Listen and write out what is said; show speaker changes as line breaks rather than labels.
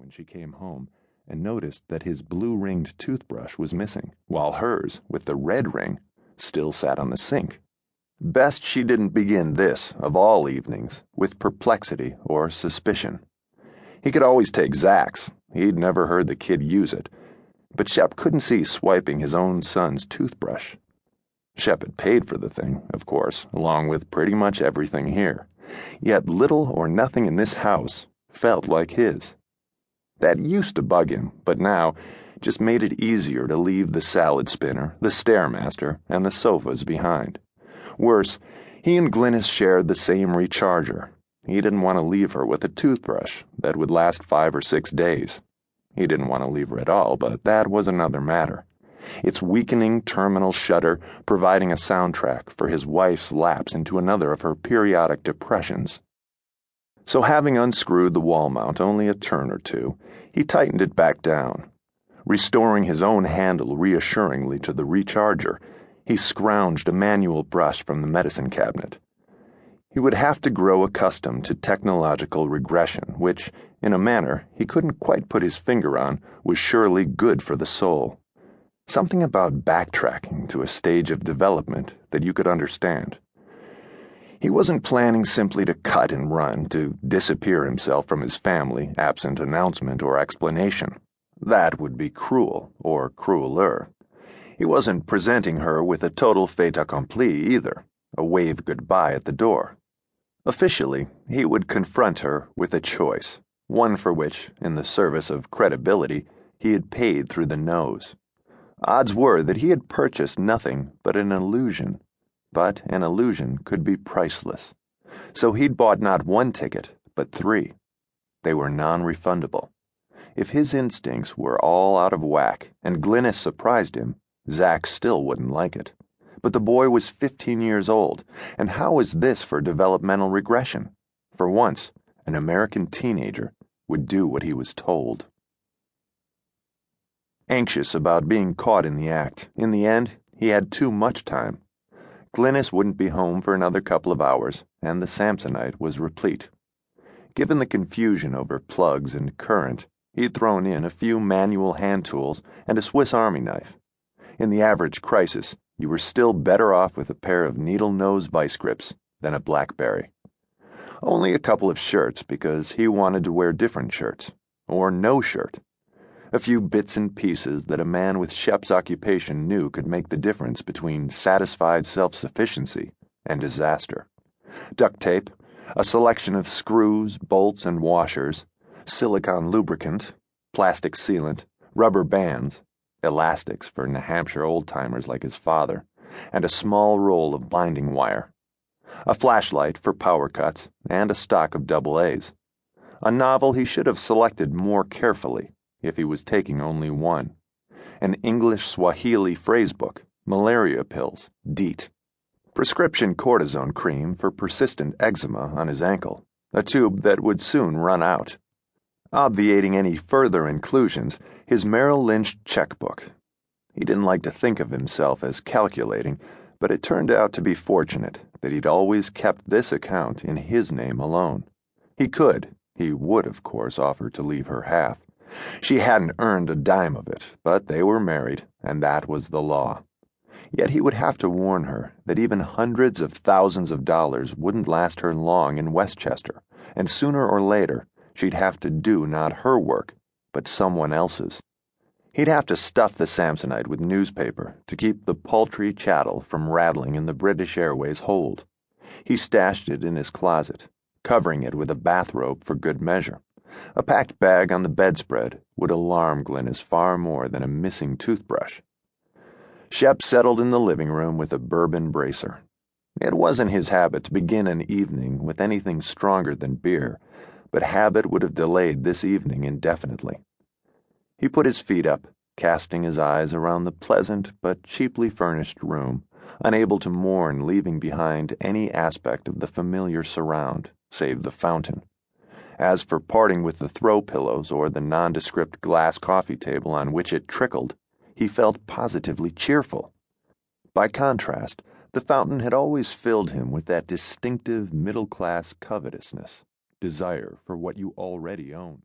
when she came home and noticed that his blue-ringed toothbrush was missing, while hers, with the red ring, still sat on the sink. Best she didn't begin this, of all evenings, with perplexity or suspicion. He could always take Zach's. He'd never heard the kid use it. But Shep couldn't see swiping his own son's toothbrush. Shep had paid for the thing, of course, along with pretty much everything here. Yet little or nothing in this house felt like his. That used to bug him, but now just made it easier to leave the salad spinner, the Stairmaster, and the sofas behind. Worse, he and Glynis shared the same recharger. He didn't want to leave her with a toothbrush that would last 5 or 6 days. He didn't want to leave her at all, but that was another matter. Its weakening terminal shudder providing a soundtrack for his wife's lapse into another of her periodic depressions. So having unscrewed the wall mount only a turn or two, he tightened it back down. Restoring his own handle reassuringly to the recharger, he scrounged a manual brush from the medicine cabinet. He would have to grow accustomed to technological regression, which, in a manner he couldn't quite put his finger on, was surely good for the soul. Something about backtracking to a stage of development that you could understand. He wasn't planning simply to cut and run, to disappear himself from his family, absent announcement or explanation. That would be cruel, or crueler. He wasn't presenting her with a total fait accompli either, a wave goodbye at the door. Officially, he would confront her with a choice, one for which, in the service of credibility, he had paid through the nose. Odds were that he had purchased nothing but an illusion, but an illusion could be priceless. So he'd bought not 1 ticket, but 3. They were non-refundable. If his instincts were all out of whack and Glynis surprised him, Zach still wouldn't like it. But the boy was 15 years old, and how was this for developmental regression? For once, an American teenager would do what he was told. Anxious about being caught in the act, in the end, he had too much time. Glynis wouldn't be home for another couple of hours, and the Samsonite was replete. Given the confusion over plugs and current, he'd thrown in a few manual hand tools and a Swiss Army knife. In the average crisis, you were still better off with a pair of needle-nose vice grips than a BlackBerry. Only a couple of shirts because he wanted to wear different shirts, or no shirt. A few bits and pieces that a man with Shep's occupation knew could make the difference between satisfied self-sufficiency and disaster. Duct tape, a selection of screws, bolts, and washers, silicone lubricant, plastic sealant, rubber bands, elastics for New Hampshire old-timers like his father, and a small roll of binding wire. A flashlight for power cuts, and a stock of AA's. A novel he should have selected more carefully, if he was taking only one. An English Swahili phrasebook, malaria pills, DEET. Prescription cortisone cream for persistent eczema on his ankle, a tube that would soon run out. Obviating any further inclusions, his Merrill Lynch checkbook. He didn't like to think of himself as calculating, but it turned out to be fortunate that he'd always kept this account in his name alone. He would, of course, offer to leave her half. She hadn't earned a dime of it, but they were married, and that was the law. Yet he would have to warn her that even hundreds of thousands of dollars wouldn't last her long in Westchester, and sooner or later she'd have to do not her work, but someone else's. He'd have to stuff the Samsonite with newspaper to keep the paltry chattel from rattling in the British Airways hold. He stashed it in his closet, covering it with a bathrobe for good measure. A packed bag on the bedspread would alarm Glynis far more than a missing toothbrush. Shep settled in the living room with a bourbon bracer. It wasn't his habit to begin an evening with anything stronger than beer, but habit would have delayed this evening indefinitely. He put his feet up, casting his eyes around the pleasant but cheaply furnished room, unable to mourn leaving behind any aspect of the familiar surround, save the fountain. As for parting with the throw pillows or the nondescript glass coffee table on which it trickled, he felt positively cheerful. By contrast, the fountain had always filled him with that distinctive middle-class covetousness, desire for what you already own.